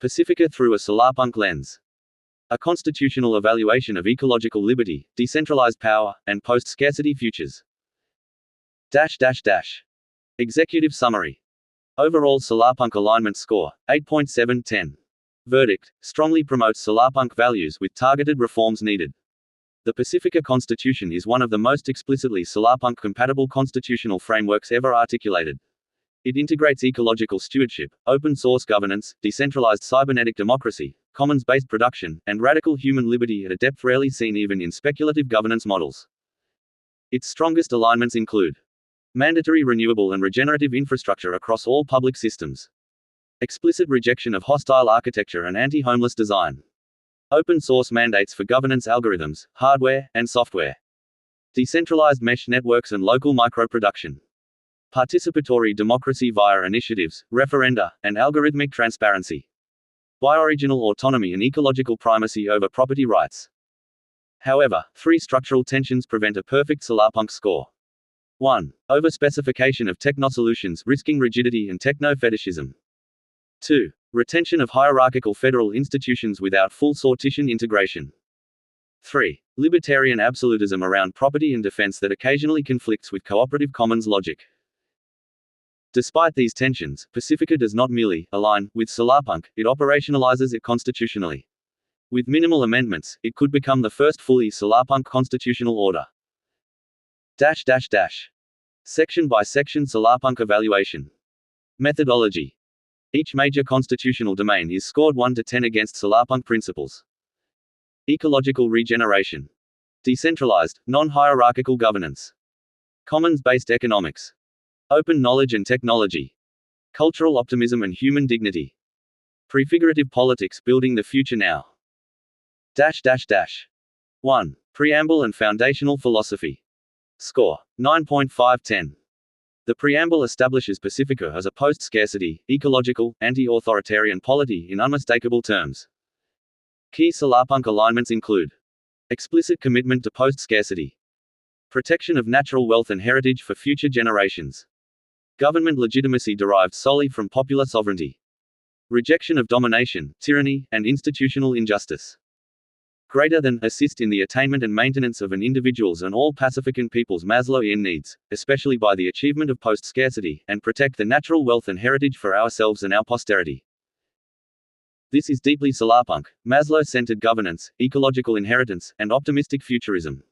Pacifica through a solarpunk lens. A constitutional evaluation of ecological liberty, decentralized power, and post-scarcity futures. Executive summary. Overall solarpunk alignment score, 8.7/10. Verdict: strongly promotes solarpunk values with targeted reforms needed. The Pacifica Constitution is one of the most explicitly solarpunk-compatible constitutional frameworks ever articulated. It integrates ecological stewardship, open-source governance, decentralized cybernetic democracy, commons-based production, and radical human liberty at a depth rarely seen even in speculative governance models. Its strongest alignments include mandatory renewable and regenerative infrastructure across all public systems, explicit rejection of hostile architecture and anti-homeless design, open-source mandates for governance algorithms, hardware, and software, decentralized mesh networks and local micro-production, participatory democracy via initiatives, referenda, and algorithmic transparency, bioregional autonomy and ecological primacy over property rights. However, three structural tensions prevent a perfect solarpunk score. 1. Overspecification of techno-solutions risking rigidity and techno-fetishism. 2. Retention of hierarchical federal institutions without full sortition integration. 3. Libertarian absolutism around property and defense that occasionally conflicts with cooperative commons logic. Despite these tensions, Pacifica does not merely align with solarpunk, it operationalizes it constitutionally. With minimal amendments, it could become the first fully solarpunk constitutional order. Section-by-section solarpunk evaluation. Methodology. Each major constitutional domain is scored 1 to 10 against solarpunk principles. Ecological regeneration. Decentralized, non-hierarchical governance. Commons-based economics. Open knowledge and technology. Cultural optimism and human dignity. Prefigurative politics building the future now. 1. Preamble and foundational philosophy. Score: 9.5/10. The preamble establishes Pacifica as a post-scarcity, ecological, anti-authoritarian polity in unmistakable terms. Key solarpunk alignments include explicit commitment to post-scarcity, protection of natural wealth and heritage for future generations, government legitimacy derived solely from popular sovereignty, rejection of domination, tyranny, and institutional injustice. Greater than assist in the attainment and maintenance of an individual's and all Pacifican people's Maslowian needs, especially by the achievement of post-scarcity, and protect the natural wealth and heritage for ourselves and our posterity. This is deeply solarpunk: Maslow-centered governance, ecological inheritance, and optimistic futurism.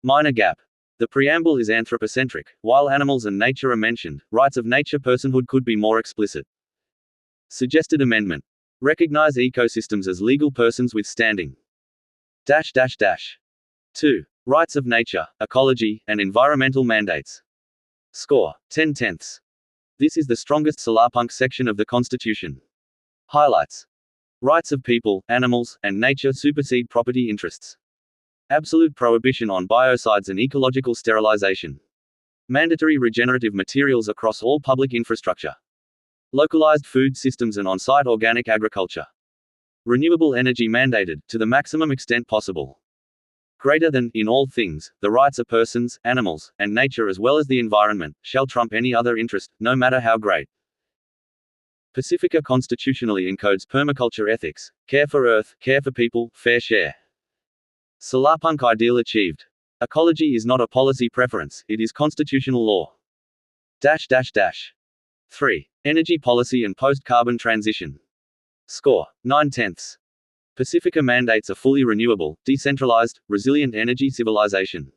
Minor gap. The preamble is anthropocentric. While animals and nature are mentioned, rights of nature personhood could be more explicit. Suggested amendment. Recognize ecosystems as legal persons with standing. 2. Rights of nature, ecology, and environmental mandates. Score: 10/10. This is the strongest solarpunk section of the Constitution. Highlights. Rights of people, animals, and nature supersede property interests. Absolute prohibition on biocides and ecological sterilization. Mandatory regenerative materials across all public infrastructure. Localized food systems and on-site organic agriculture. Renewable energy mandated, to the maximum extent possible. Greater than, in all things, the rights of persons, animals, and nature as well as the environment, shall trump any other interest, no matter how great. Pacifica constitutionally encodes permaculture ethics: care for earth, care for people, fair share. Solarpunk ideal achieved. Ecology is not a policy preference, it is constitutional law. 3. Energy policy and post-carbon transition. Score: 9/10. Pacifica mandates a fully renewable, decentralized, resilient energy civilization.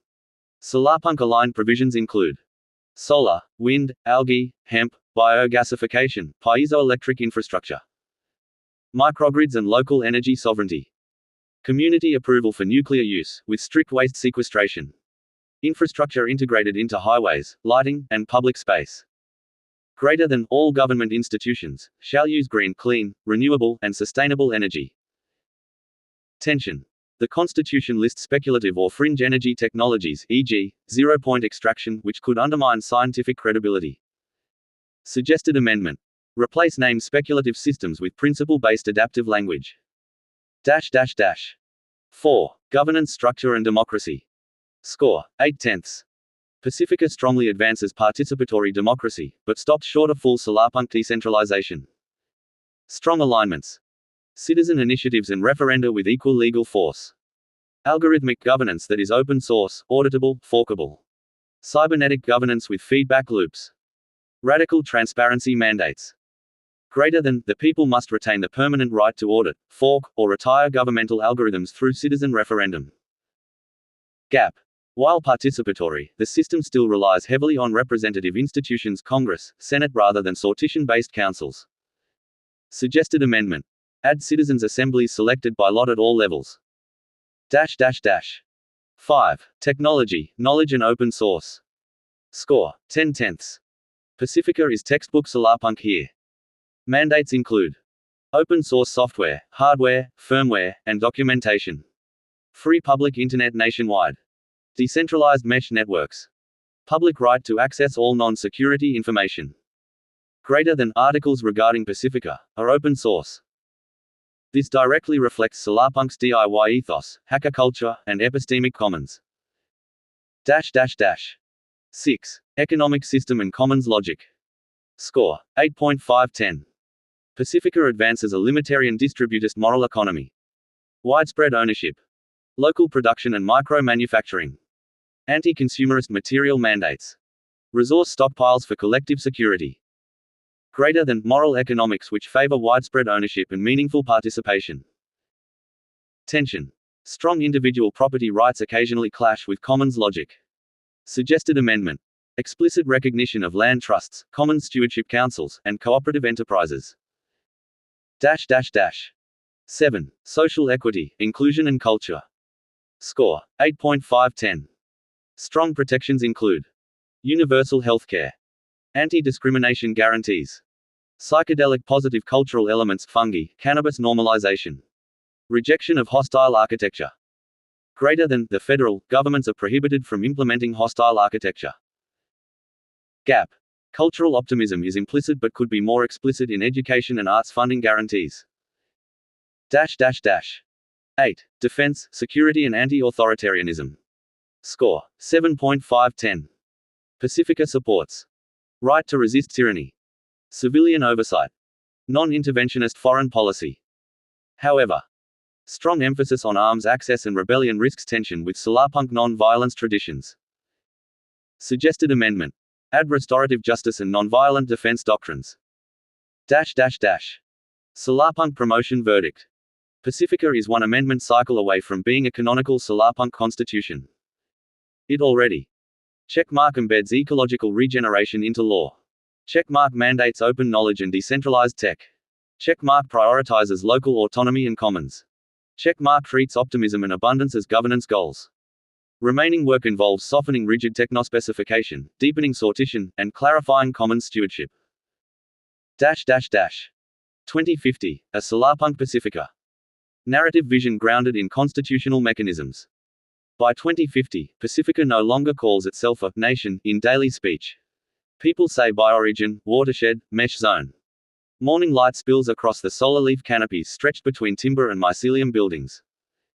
Solarpunk-aligned provisions include solar, wind, algae, hemp, biogasification, piezoelectric infrastructure, microgrids and local energy sovereignty, community approval for nuclear use, with strict waste sequestration, infrastructure integrated into highways, lighting, and public space. Greater than, all government institutions shall use green, clean, renewable, and sustainable energy. Tension. The Constitution lists speculative or fringe energy technologies, e.g., zero-point extraction, which could undermine scientific credibility. Suggested amendment. Replace name speculative systems with principle-based adaptive language. 4. Governance structure and democracy. Score: 8/10. Pacifica strongly advances participatory democracy, but stops short of full solarpunk decentralization. Strong alignments. Citizen initiatives and referenda with equal legal force. Algorithmic governance that is open source, auditable, forkable. Cybernetic governance with feedback loops. Radical transparency mandates. Greater than, the people must retain the permanent right to audit, fork, or retire governmental algorithms through citizen referendum. Gap. While participatory, the system still relies heavily on representative institutions, Congress, Senate rather than sortition-based councils. Suggested amendment. Add citizens' assemblies selected by lot at all levels. 5. Technology, knowledge and open source. Score, 10/10. Pacifica is textbook solarpunk here. Mandates include open source software, hardware, firmware, and documentation. Free public internet nationwide. Decentralized mesh networks. Public right to access all non-security information. Greater than, articles regarding Pacifica are open source. This directly reflects solarpunk's DIY ethos, hacker culture, and epistemic commons. 6. Economic system and commons logic. Score, 8.5/10. Pacifica advances a libertarian distributist moral economy. Widespread ownership. Local production and micro-manufacturing. Anti-consumerist material mandates. Resource stockpiles for collective security. Greater than, moral economics which favor widespread ownership and meaningful participation. Tension. Strong individual property rights occasionally clash with commons logic. Suggested amendment. Explicit recognition of land trusts, commons stewardship councils, and cooperative enterprises. 7. Social equity, inclusion and culture. Score, 8.5/10. Strong protections include universal healthcare, anti-discrimination guarantees, psychedelic positive cultural elements, fungi, cannabis normalization, rejection of hostile architecture. Greater than, the federal governments are prohibited from implementing hostile architecture. Gap. Cultural optimism is implicit but could be more explicit in education and arts funding guarantees. 8. Defense, security and anti-authoritarianism. Score, 7.5/10. Pacifica supports right to resist tyranny, civilian oversight, non-interventionist foreign policy. However, strong emphasis on arms access and rebellion risks tension with solarpunk non-violence traditions. Suggested amendment. Add restorative justice and non-violent defense doctrines. Solarpunk promotion verdict. Pacifica is one amendment cycle away from being a canonical solarpunk constitution. It already checkmark embeds ecological regeneration into law. Checkmark mandates open knowledge and decentralized tech. Checkmark prioritizes local autonomy and commons. Checkmark treats optimism and abundance as governance goals. Remaining work involves softening rigid technospecification, deepening sortition, and clarifying commons stewardship. 2050, a solarpunk Pacifica. Narrative vision grounded in constitutional mechanisms. By 2050, Pacifica no longer calls itself a nation in daily speech. People say bioregion, watershed, mesh zone. Morning light spills across the solar leaf canopies stretched between timber and mycelium buildings.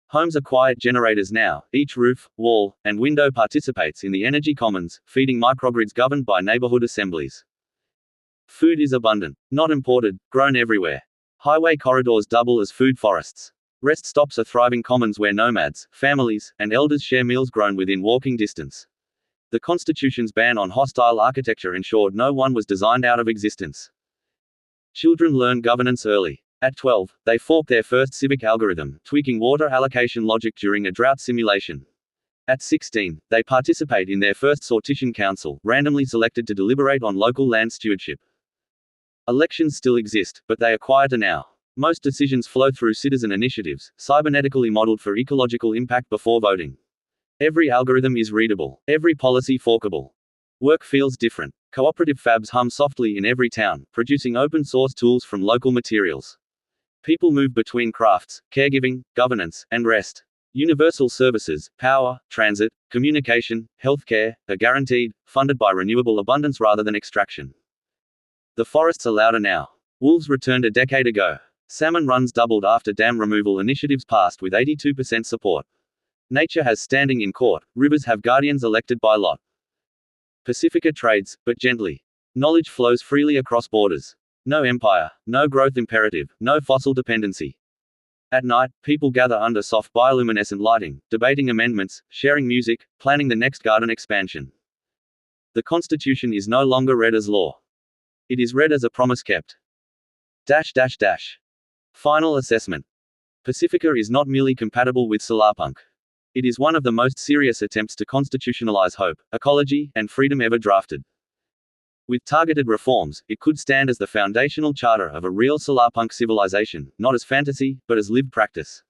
Homes are quiet generators now, each roof, wall, and window participates in the energy commons, feeding microgrids governed by neighborhood assemblies. Food is abundant, not imported, grown everywhere. Highway corridors double as food forests. Rest stops are thriving commons where nomads, families, and elders share meals grown within walking distance. The Constitution's ban on hostile architecture ensured no one was designed out of existence. Children learn governance early. At 12, they fork their first civic algorithm, tweaking water allocation logic during a drought simulation. At 16, they participate in their first sortition council, randomly selected to deliberate on local land stewardship. Elections still exist, but they are quieter now. Most decisions flow through citizen initiatives, cybernetically modeled for ecological impact before voting. Every algorithm is readable, every policy forkable. Work feels different. Cooperative fabs hum softly in every town, producing open source tools from local materials. People move between crafts, caregiving, governance, and rest. Universal services, power, transit, communication, healthcare, are guaranteed, funded by renewable abundance rather than extraction. The forests are louder now. Wolves returned a decade ago. Salmon runs doubled after dam removal initiatives passed with 82% support. Nature has standing in court, rivers have guardians elected by lot. Pacifica trades, but gently. Knowledge flows freely across borders. No empire, no growth imperative, no fossil dependency. At night, people gather under soft bioluminescent lighting, debating amendments, sharing music, planning the next garden expansion. The Constitution is no longer read as law. It is read as a promise kept. Final assessment. Pacifica is not merely compatible with solarpunk. It is one of the most serious attempts to constitutionalize hope, ecology, and freedom ever drafted. With targeted reforms, it could stand as the foundational charter of a real solarpunk civilization, not as fantasy, but as lived practice.